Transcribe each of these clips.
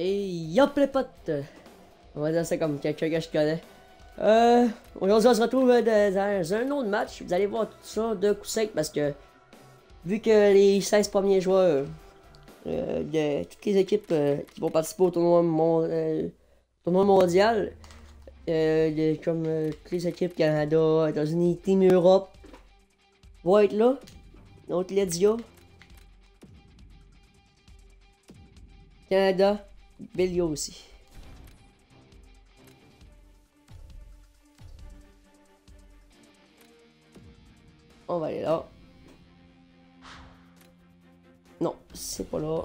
Et yop les potes! On va dire ça comme quelqu'un que je connais. Aujourd'hui on se retrouve dans un autre match. Vous allez voir tout ça de coup sec parce que vu que les 16 premiers joueurs de toutes les équipes qui vont participer au tournoi, mondial, comme toutes les équipes Canada, États-Unis, Team Europe, vont être là. Donc let's go. Canada, Bélio aussi. On va aller là. Non, c'est pas là.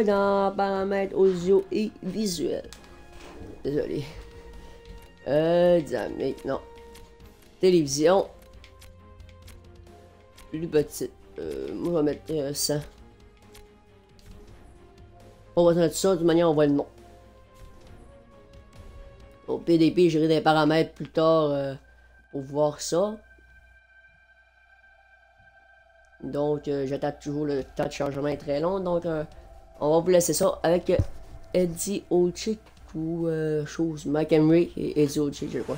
Dans paramètres audio et visuel. Désolé. Dynamique, non. Télévision. Plus petite. Moi, je vais mettre 100. On va mettre ça, de toute manière, on voit le nom. Au PDP, j'irai des paramètres plus tard pour voir ça. Donc, j'attends toujours le temps de changement est très long. Donc, on va vous laisser ça avec Eddie Olczyk ou chose. Mike Henry et Eddie Olczyk, je crois.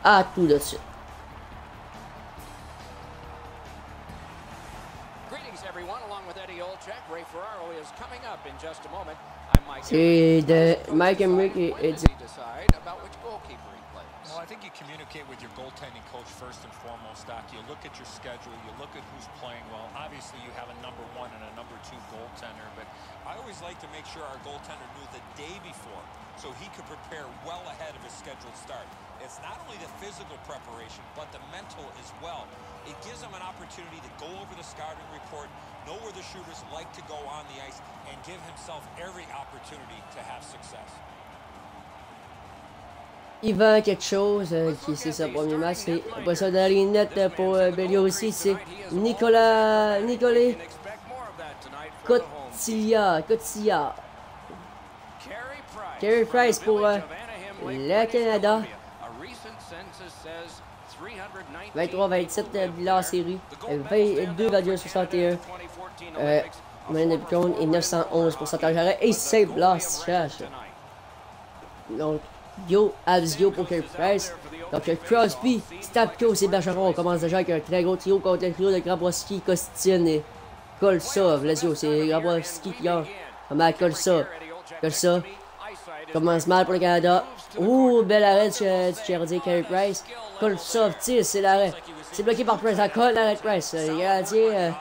À tout de suite. C'est de Mike Henry et Eddie. I think you communicate with your goaltending coach first and foremost, Doc. You look at your schedule, you look at who's playing well. Obviously, you have a number 1 and a number 2 goaltender, but I always like to make sure our goaltender knew the day before so he could prepare well ahead of his scheduled start. It's not only the physical preparation, but the mental as well. It gives him an opportunity to go over the scouting report, know where the shooters like to go on the ice, and give himself every opportunity to have success. Il vend quelque chose, qui c'est son premier match, c'est après ça dans les nets pour Bélio aussi, c'est Nicolas Cotillard. Carey Price pour le Canada. 23-27 bilan série, 22,61 moyenne de but et 911 pourcentage d'arrêt et save loss charge. Donc Yo, Absio pour Carey Price. Donc Crosby, Stamkos et Bergeron. On commence déjà avec un très gros trio contre le trio de Grabowski, Kostin et Koltsov. Let's go, c'est Grabowski qui a comment Koltsov. Koltsov commence mal pour le Canada. Ouh, bel arrêt du gardien Carey Price. Koltsov tire, c'est l'arrêt. C'est bloqué par Price, encore l'arrêt de Price. Les gardiens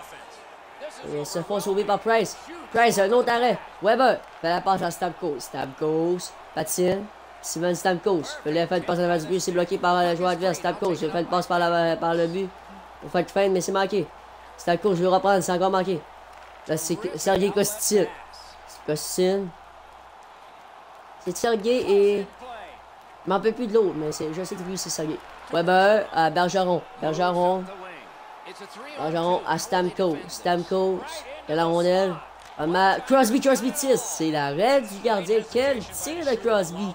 se font sauver par Price. Price, un autre arrêt. Weber fait la passe à Stamkos. Stamkos patine. Simon Stamkos fait le fait de passe à l'avant du but, c'est bloqué par le joueur adverse. Stamkos il fait le passe par le but pour faire de fin, mais c'est manqué. Stamkos veut reprendre, c'est encore manqué. Là c'est Sergei Kostin. Kostin. C'est Sergei et. Je m'en peux plus de l'autre, mais je sais que lui c'est Sergei. Weber à Bergeron. Bergeron à Stamkos. Stamkos de la rondelle. Crosby tire. C'est l'arrêt du gardien. Quel tir de Crosby.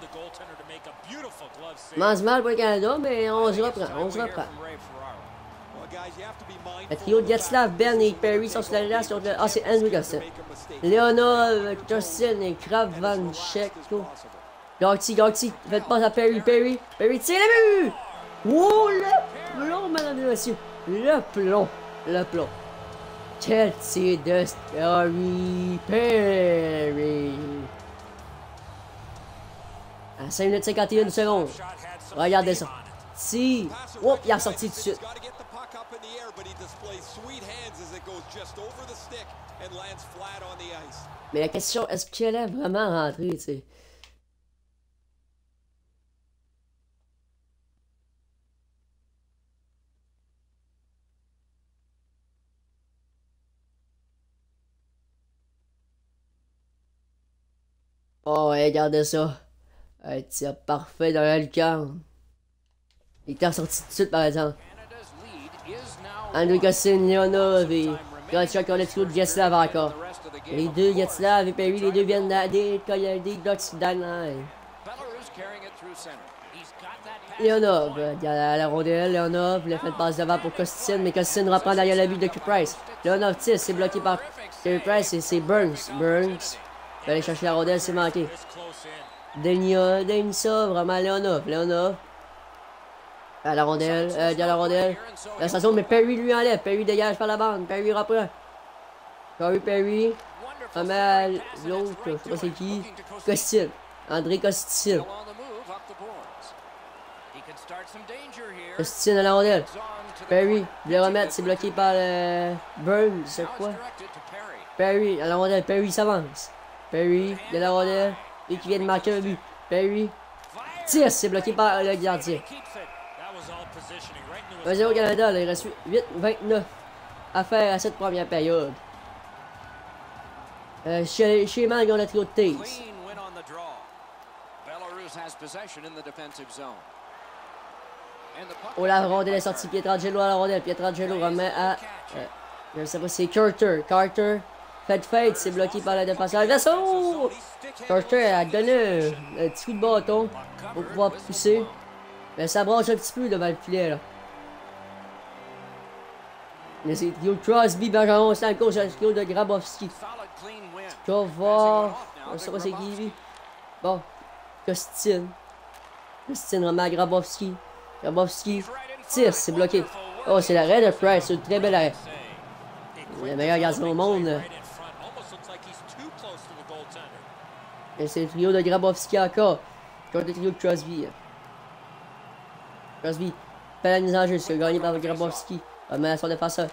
Mange mal pour le Canada, mais on se reprend. Le trio de Gatslav, Ben et Perry sont sur la glace. Ah, c'est Andrew Gostin. Leonov, Justin et Kravanchek. Gauti, faites pas à Perry tire le but! Wow, le plomb, madame et messieurs. Le plomb. Quel tir de Story Perry! À 5 minutes 51 secondes. Regardez ça. Si. Oups, il a sorti tout de suite. Mais la question, est-ce qu'elle est vraiment rentrée, tu sais? Oh, regardez ça. Un tir parfait dans le lucarne. Il était sorti tout de suite, par exemple. Andrew Gostin, Leonov et Gotchak ont le trio de Gatslav encore. Les deux Gatslav et Perry, les deux viennent des Ducks d'Anaheim. Leonov, il y a la rondelle, Leonov, il a fait une passe devant pour Kostin, mais Kostin reprend derrière le but de Carey Price. Leonov tire, c'est bloqué par Carey Price et c'est Burns. Burns va aller chercher la rondelle, c'est manqué. Denisa, vraiment Leonov. Leonov. À la rondelle, il y a la rondelle. La station, mais Perry lui enlève. Perry dégage par la bande. Perry reprend. Perry. Remet à l'autre, je sais pas c'est qui. Kostin. André Kostin. Kostin à la rondelle. Perry, il le remettre, c'est bloqué par Burns, c'est quoi? Perry à la rondelle, Perry s'avance. Perry, il y a la rondelle, et qui vient de marquer un but. Perry, tire, c'est bloqué par le gardien. 1-0 Canada, là, il reste 8-29 à faire à cette première période. Chez Man, ils ont le trio de Taze. Oh, la rondelle est sortie. Pietrangelo à la rondelle. Pietrangelo remet à. Je sais pas, c'est Carter. Carter fait de fête. C'est bloqué par le défenseur. Oh! Carter a donné un petit coup de bâton pour pouvoir pousser. Mais ça branche un petit peu devant le filet. Là. Mais c'est trio Crosby, Bergeron, Stamkos, un trio de Grabowski. Tu vas voir. Je sais pas c'est qui lui. Bon. Kostin. Kostin remet à Grabowski. Grabowski tire, c'est bloqué. Oh, c'est l'arrêt de Price, c'est un très bel arrêt. Le meilleur gardien au monde. Et c'est le trio de Grabowski encore. Contre le trio de Crosby. Crosby fait la mise en jeu, c'est gagné par Grabowski. Remet à son défenseur.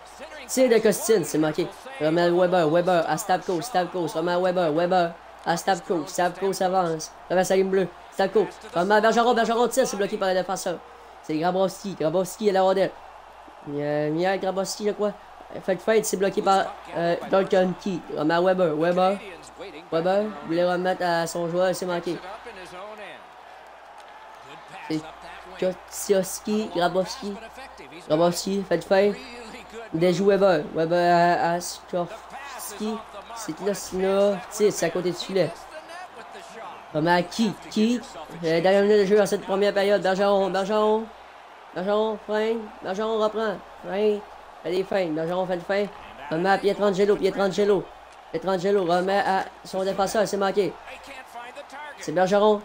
Tire de Kostin, c'est manqué. Remet à Weber, Weber à Stamkos, Stamkos. Remet à Weber, Weber à Stamkos. Stamkos avance. Remet à sa ligne bleue. Stamkos. Remet à Bergeron, Bergeron tire, c'est bloqué par le défenseur. C'est Grabowski. Grabowski à la rondelle. Mia Grabowski, là quoi? Fête, c'est bloqué par Duncan Key. Remet à Weber. Weber voulait remettre à son joueur, c'est manqué. C'est Kosciuszko, Grabowski. Grabowski, fait. Déjoue Weber. Weber à Skorski. C'est qui là, c'est à côté du filet. Remet à Key. Dernière minute de jeu dans cette première période. Bergeron, freine. Bergeron reprend. Freine. Fait des feintes. Bergeron fait le fin. Remet à Pietrangelo. Pietrangelo remet à son défenseur. C'est manqué. C'est Bergeron.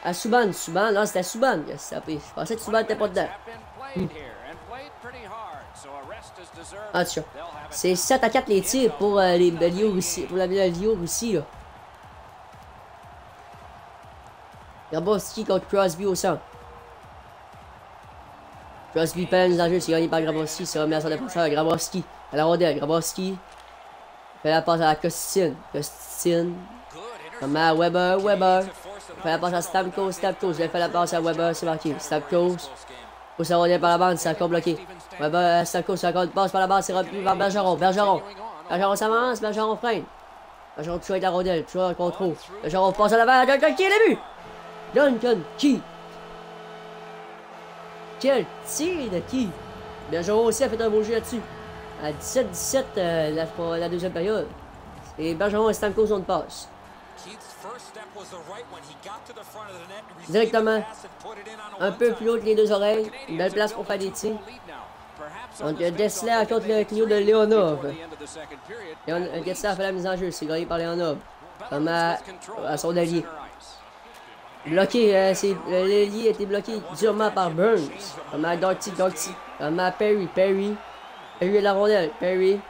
À Subban. Là, c'était Subban. Je pensais que Subban n'était pas dedans. En tout cas, c'est 7-4 les tirs pour les Biélorusses. Pour la Biélorussie, là. Grabowski contre Crosby au centre. Crosby peine les enjeux, c'est gagné par Grabowski, c'est remis à son défenseur. Grabowski à la rondelle. Grabowski fait la passe à Kostin. Remet à Weber. Fait la passe à Stamkos. Je vais faire la passe à Weber, c'est marqué. Stamkos. Pour sa rondelle par la bande, c'est encore bloqué. Weber, Stamkos, c'est encore une passe par la bande, c'est repris par Bergeron. Bergeron s'avance, Bergeron freine. Bergeron toujours avec la rondelle, toujours en contrôle. Bergeron passe à l'avant, Duncan Key, le but! Duncan Key. Quel tir de Key! Bergeron aussi a fait un beau jeu là-dessus. À 17-17, la deuxième période. Et Bergeron et Stamkos ont une passe. Directement. Un peu plus haut que les deux oreilles. Une belle place pour faire des tirs. Donc, Dessler contre le trio de Leonov. Dessler a fait la mise en jeu. C'est gagné par Leonov. Comme à son allié. Bloqué. L'allié a été bloqué durement par Burns. Comme à Doughty. Comme à Perry à la rondelle. Perry.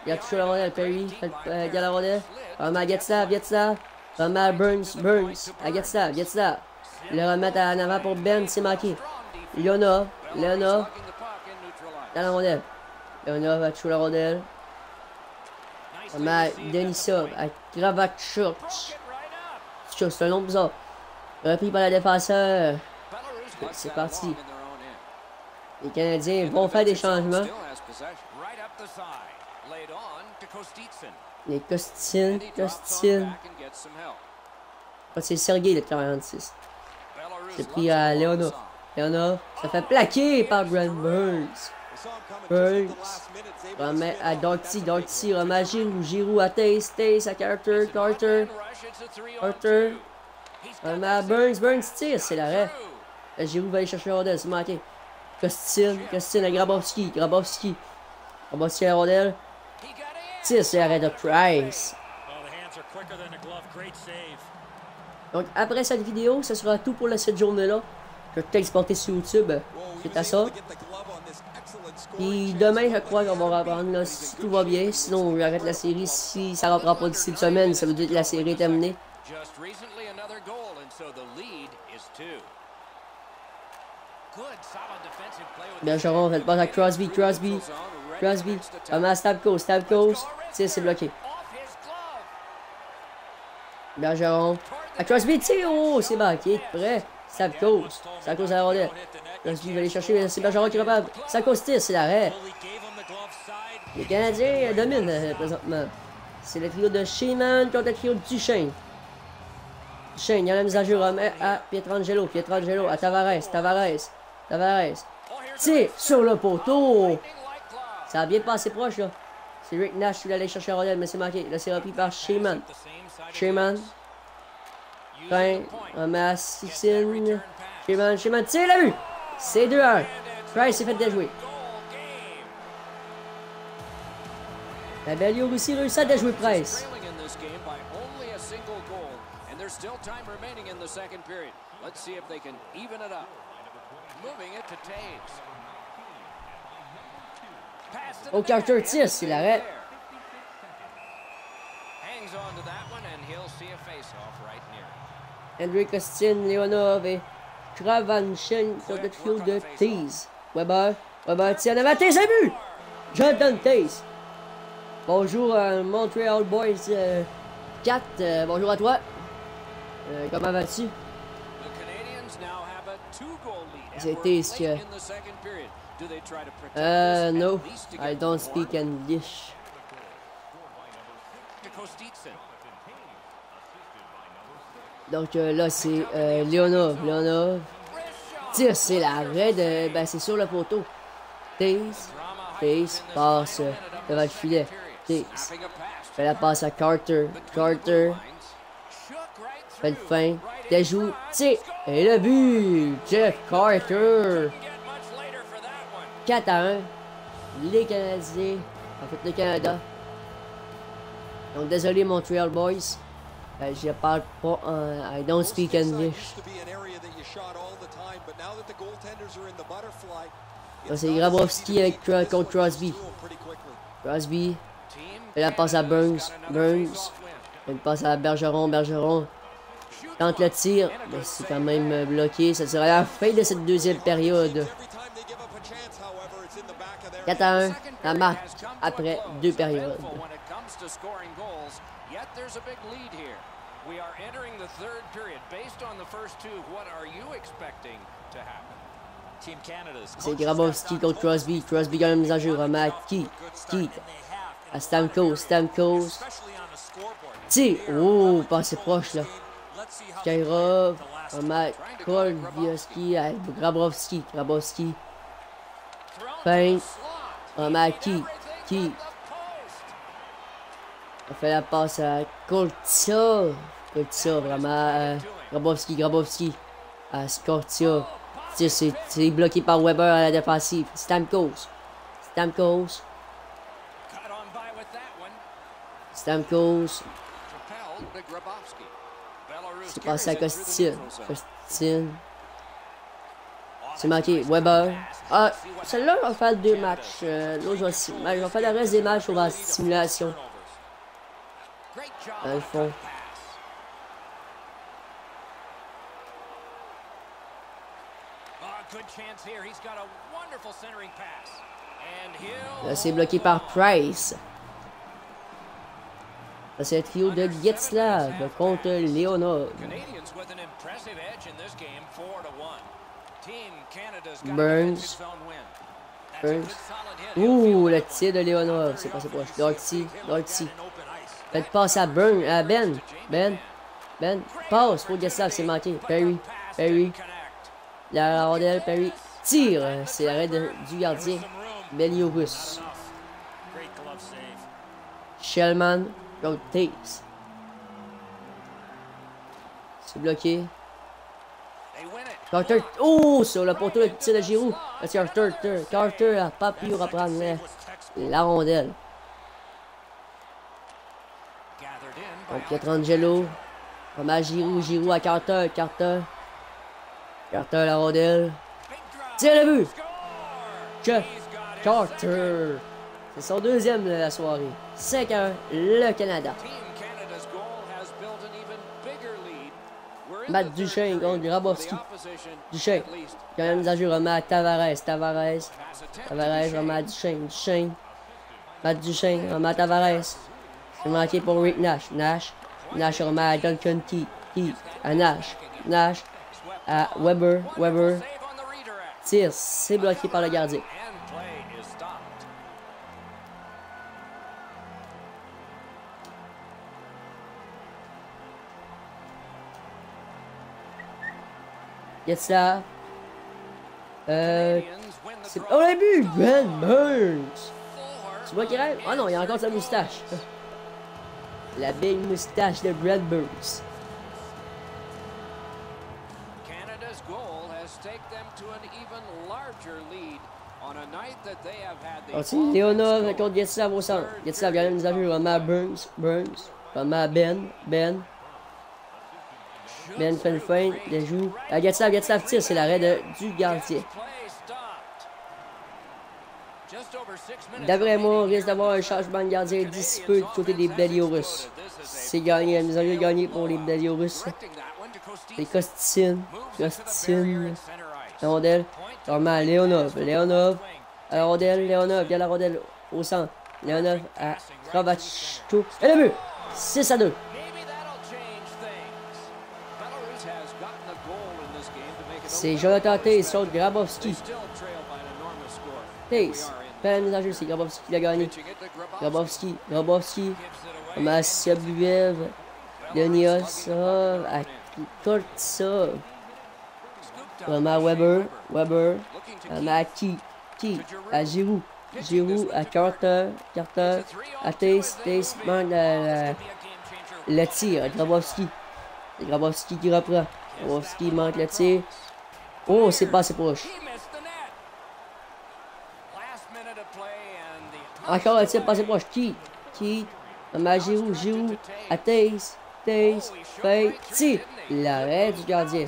Il a touché la rondelle. Perry. Il a la rondelle. Comme à Getzlav. Comme à Burns. À Getzlav. Il le remet en avant pour Ben. C'est manqué. Leonov. Dans la rondelle. Leonov a touché la rondelle. Comme à Denisov. À Gravachuk. C'est un nom bizarre. Repris par la défenseur. C'est parti. Les Canadiens vont faire des changements. Les Kostin. C'est Sergei le 46. C'est pris à Leonov. Ça fait plaquer par Brent Burns. Remet à Doughty. Remet à Giroux à Taze à Carter. Burns tire, c'est l'arrêt. Giroud va aller chercher la rondelle, c'est manqué. Costin à Grabowski à la rondelle. Tire, c'est l'arrêt de Price. Donc après cette vidéo, ce sera tout pour cette journée-là. Je vais tout exporter sur YouTube. C'est à ça. Puis demain, je crois qu'on va reprendre là, si tout va bien. Sinon, j'arrête la série. Si ça ne reprend pas d'ici une semaine, ça veut dire que la série est terminée. Bergeron fait le passe à Crosby. À Stamkos. C'est bloqué. Bergeron. À Crosby, tire. Oh, c'est bloqué. Prêt. Stamkos à la rondelle. Crosby va aller chercher. C'est Bergeron qui repart. Stamkos tire, c'est l'arrêt. Les Canadiens dominent présentement. C'est le trio de Sheeman contre le trio de Duchesne. Duchesne, il y a la mise à jeu à Pietrangelo à Tavares. Tire sur le poteau. Ça a bien passé proche là. C'est Rick Nash qui allait chercher la rondelle, mais c'est manqué. Là, c'est repris par Sheeman. Fin, on met à Sixine. Sheeman, tire la vue. C'est 2-1. Price s'est fait déjouer. La Bellio aussi réussit à déjouer Price. Au Carter tire, c'est l'arrêt. Hendrik Kostin, Leonov et Kravanchin sur le trio de Taze. Weber tire en avant, Taze à but! Jonathan Taze. Bonjour Montreal Boys 4, bonjour à toi. Comment vas-tu? C'est Taze qui no, I don't speak English. Donc là, c'est Leonov. Tire, c'est l'arrêt de... Ben, c'est sur le poteau. Taze passe devant le filet. Taze fait la passe à Carter. Fait le fin. Déjoue. Tire. Et le but! Jeff Carter. 4-1. Les Canadiens. En fait, le Canada. Donc, désolé, Montreal Boys. Je parle pas en... I don't speak English. C'est Grabowski contre Crosby. Et la passe à Burns. Elle passe à Bergeron. Tente le tir. Mais c'est quand même bloqué. Ça sera la fin de cette deuxième période. 4-1. La marque après 2 périodes. C'est Grabowski contre Crosby. Crosby gagne la mise en jeu. Remet à Keith. À Stamkos. Tire. Oh, passé proche là. Kairov. Remet à Kolbioski. À Grabowski. Feinte. Remet à Keith. On fait la passe à Koltsov. Vraiment. Grabowski. À Skortia. C'est bloqué par Weber à la défensive. Stamkos. C'est passé à Kostin. C'est manqué. Weber. Ah, celle-là, on va faire 2 matchs. L'autre, je vais faire le reste des matchs sur la simulation. Dans le fond. Là, c'est bloqué par Price. Là, c'est le trio de Getzlav contre Leonov. Burns. Ouh, le tir de Leonov. C'est passé proche. Doherty. Fait passe à Ben. Passe pour Getzlav, c'est manqué. Perry. La rondelle, Perry. Tire. C'est l'arrêt du gardien. Beliorus. Shellman. Donc Taze. C'est bloqué. Carter. Oh, sur le poteau, le tir de Giroud. Carter a pas pu reprendre la rondelle. Donc Pietrangelo. Comme à Giroud à Carter. Carter la rondelle. Tire le but. Carter. C'est son deuxième de la soirée. 5-1, le Canada. Matt Duchesne contre Grabowski. Duchesne. Quand même, à jeu, remet à Tavares. Tavares remet à Duchesne. Matt Duchesne remet à Tavares. C'est manqué pour Rick Nash. Nash remet à Duncan Keith. À Nash. À Weber. Tire, c'est bloqué par le gardien. Getzlaff. Oh, le but! Brent Burns! Tu vois qu'il rêve? Ah non, il a encore sa moustache. La belle moustache de Brent Burns. Ensuite, Leonov contre Getzlaff au centre. Getzlaff gagne une affaire, remet à Burns. Remet à Ben fait une feinte, il joue. Getzlaff tire, c'est l'arrêt du gardien. D'après moi, on risque d'avoir un changement de gardien d'ici peu du côté des Béliorusses. C'est gagné, la mise en jeu est gagnée pour les Béliorusses. C'est Kostin. La rondelle. Normal à Leonov. À la rondelle, Leonov. Vient la rondelle au centre. Leonov à Kravachko. Et le but! 6-2. C'est Jonathan Toews contre Grabowski. Toews. Pas la mise en jeu, c'est Grabowski qui l'a gagné. Grabowski. Massiabuev. Deniosov. À Kortsov. À Weber. À qui? À Giroud. À Carter. À Toews manque le tir. À Grabowski. C'est Grabowski qui reprend. Grabowski manque le tir. Oh, c'est pas assez proche. Encore un tir pas assez proche. Qui? À Giroud. À Toews. Fait. Tir. L'arrêt du gardien.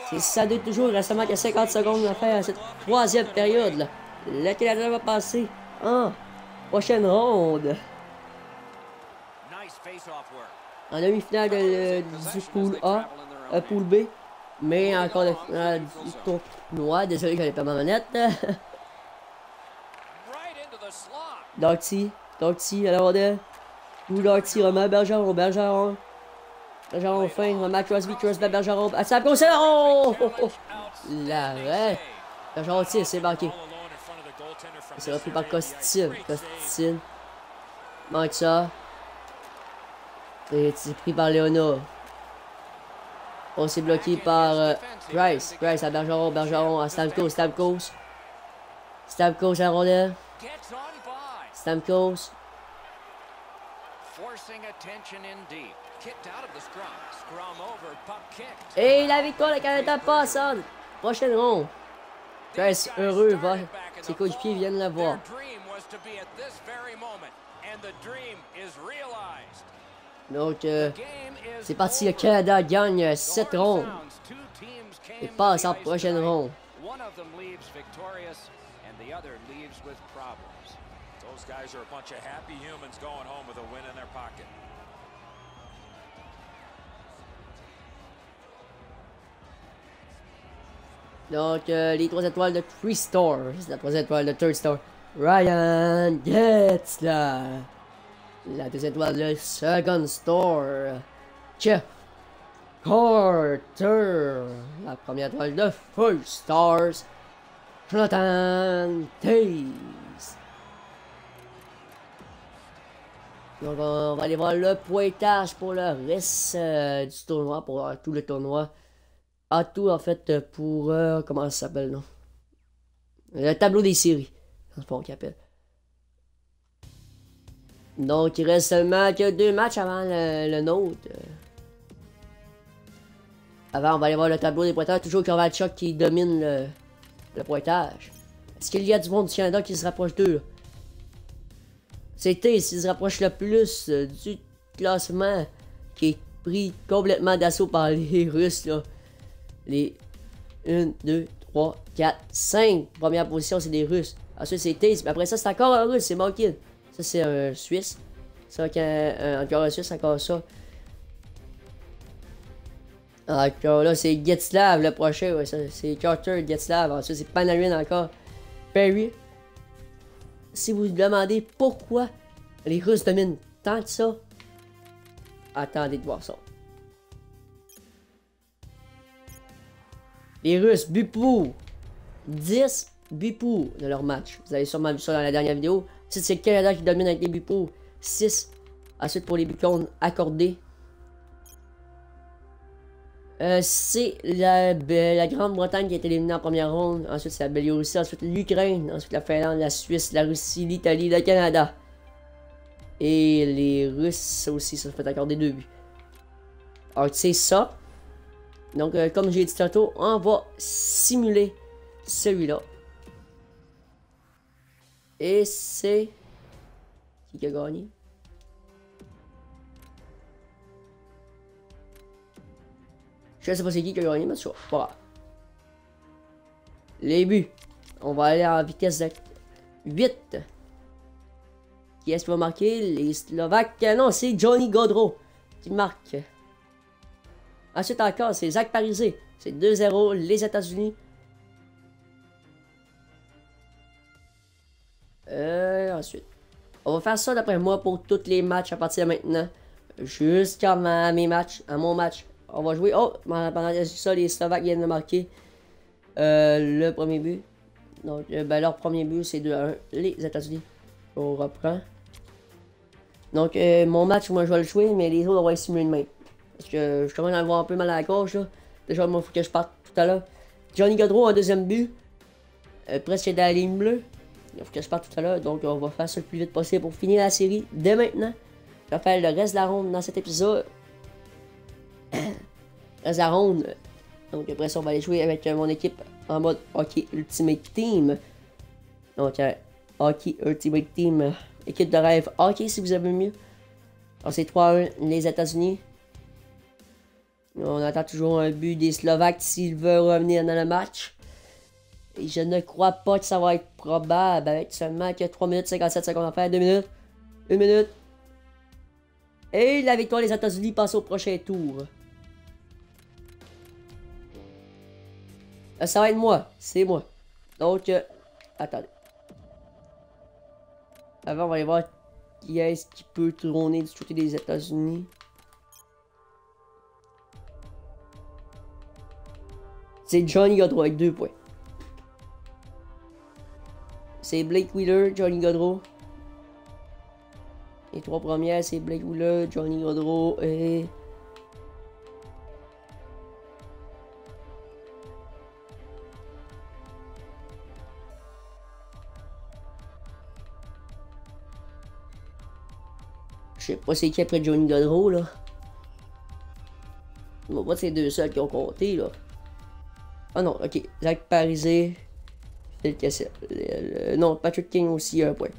C'est ça de toujours. Il reste seulement que 50 secondes à faire à cette troisième période. Là. Le Canadien va passer en prochaine ronde. En demi-finale du pool A. Pool B. Mais encore le final du tournoi. Désolé, j'avais pas ma manette. Darty à la rondelle. Darty remet à Bergeron. Fin, remet à Crosby à Bergeron. À sa course, l'arrêt. Bergeron tire, c'est marqué. C'est repris par Kostin. Manque ça. C'est pris par Leonov. On s'est bloqué par Price à Bergeron à Stamkos à la rondelle. Stamkos. Et la victoire, le Canada passe en prochaine ronde. Price heureux, ses coéquipiers viennent le voir. Donc, c'est parti, le Canada gagne 7 rondes et passe en prochaine ronde. Donc, les 3 étoiles de 3 stars, la 3 étoiles de 3 stars, Ryan Getzlaff. La 2 étoiles de second star, Jeff Carter. La première étoile de first stars, Jonathan Toews. Donc on va aller voir le pointage pour le reste du tournoi, pour tout le tournoi. À tout en fait pour, comment ça s'appelle, non? Le tableau des séries, c'est pas qu'on appelle. Donc il reste seulement que 2 matchs avant le nôtre. Avant, on va aller voir le tableau des pointeurs. Toujours Kovalchuk qui domine le pointage. Est-ce qu'il y a du monde du Canada qui se rapproche d'eux? C'est Taze qui se rapproche le plus du classement, qui est pris complètement d'assaut par les Russes. Là. Les 1, 2, 3, 4, 5 première position, c'est des Russes. Ensuite, c'est Taze. Mais après ça, c'est encore un Russe, c'est Malkin. Ça, c'est un Suisse. Ça, encore un Suisse, encore ça. Encore là, c'est Getslav le prochain. Ouais, c'est Carter, Getslav. Ensuite, c'est Panarin encore. Perry. Si vous vous demandez pourquoi les Russes dominent tant que ça, attendez de voir ça. Les Russes, buts pour 10 buts pour de leur match. Vous avez sûrement vu ça dans la dernière vidéo. Ensuite, c'est le Canada qui domine avec les buts pour 6. Ensuite, pour les buts contre accordés, c'est la Grande-Bretagne qui a été éliminée en première ronde. Ensuite, c'est la Biélorussie. Ensuite, l'Ukraine. Ensuite, la Finlande, la Suisse, la Russie, l'Italie, le Canada. Et les Russes aussi, ça se fait accorder 2 buts. Alors, c'est ça. Donc, comme j'ai dit tantôt, on va simuler celui-là. Et c'est... Qui a gagné? Je sais pas c'est qui a gagné, mais c'est pas grave. Les buts. On va aller en vitesse de 8. Qui est-ce qui va marquer? Les Slovaques. Non, c'est Johnny Gaudreau qui marque. Ensuite encore, c'est Zach Parise. C'est 2-0 les États-Unis. Ensuite. On va faire ça d'après moi pour tous les matchs à partir de maintenant. Jusqu'à mes matchs, à mon match. On va jouer. Oh, pendant ça, les Slovaques viennent de marquer le premier but. Donc, ben, leur premier but, c'est 2-1. Les États-Unis. On reprend. Donc, mon match, moi, je vais le jouer, mais les autres, on va les simuler demain. Parce que je commence à avoir un peu mal à la gorge, là. Déjà, moi, il faut que je parte tout à l'heure. Johnny Gaudreau, un deuxième but. Presque dans la ligne bleue. Il faut que je parte tout à l'heure. Donc, on va faire ça le plus vite possible pour finir la série dès maintenant. Je vais faire le reste de la ronde dans cet épisode. Reste de la ronde. Donc, après ça, on va aller jouer avec mon équipe en mode Hockey Ultimate Team. Donc, Hockey Ultimate Team. Équipe de rêve hockey, si vous avez mieux. Alors, c'est 3-1 les États-Unis. On attend toujours un but des Slovaques s'ils veulent revenir dans le match. Et je ne crois pas que ça va être probable avec seulement que 3 minutes 57 secondes à faire. 2 minutes. 1 minute. Et la victoire des États-Unis passe au prochain tour. Ça va être moi. C'est moi. Donc, attendez. Avant, on va aller voir qui est-ce qui peut tourner du côté des États-Unis. C'est Johnny Gaudreau avec 2 points. C'est Blake Wheeler, Johnny Gaudreau. Les 3 premières, c'est Blake Wheeler, Johnny Gaudreau et... Je sais pas c'est qui après Johnny Gaudreau, là. On va pas ces deux seuls qui ont compté, là. Ah non, ok. Zach Parise. Phil Kessel. Non, Patrick King aussi, un point.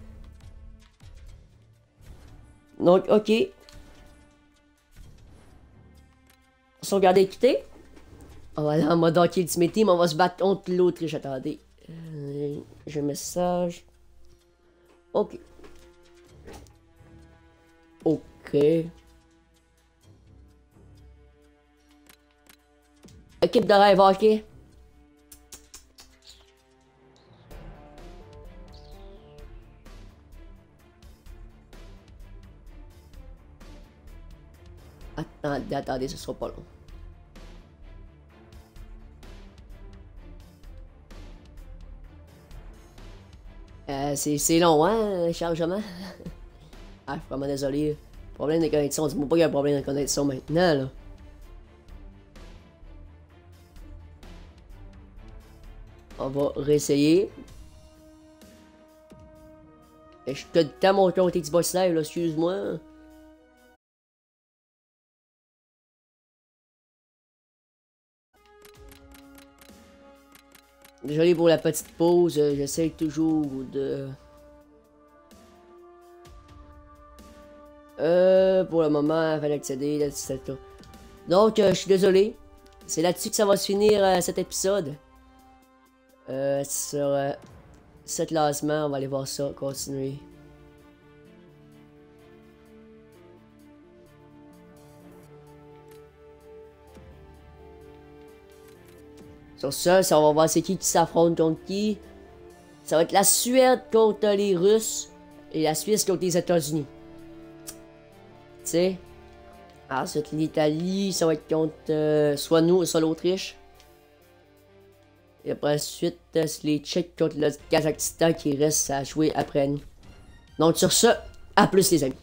Donc, ok. Sauvegarder équité. On va aller en mode Hockey Ultimate Team. On va se battre contre l'Autriche. Attendez. J'ai un message. Ok. Ok. Équipe de rêve hockey. Attendez, ce sera pas long. C'est long, hein, le chargement? Ah, je suis vraiment désolé. Problème de connexion. Dis-moi pas qu'il y a un problème de connexion maintenant, là. On va réessayer. Je suis tout le temps mon compte Xbox Live, là, excuse-moi. Désolé pour la petite pause, j'essaie toujours de... pour le moment, avant d'accéder, etc. Donc, je suis désolé. C'est là-dessus que ça va se finir cet épisode. Sur ce classement, on va aller voir ça, continuer. Sur ça on va voir c'est qui s'affronte contre qui. Ça va être la Suède contre les Russes et la Suisse contre les États-Unis. Tu sais. Ensuite, l'Italie, ça va être contre soit nous, soit l'Autriche. Et après la suite, c'est les Tchèques contre le Kazakhstan qui restent à jouer après nous. Donc sur ça, à plus les amis.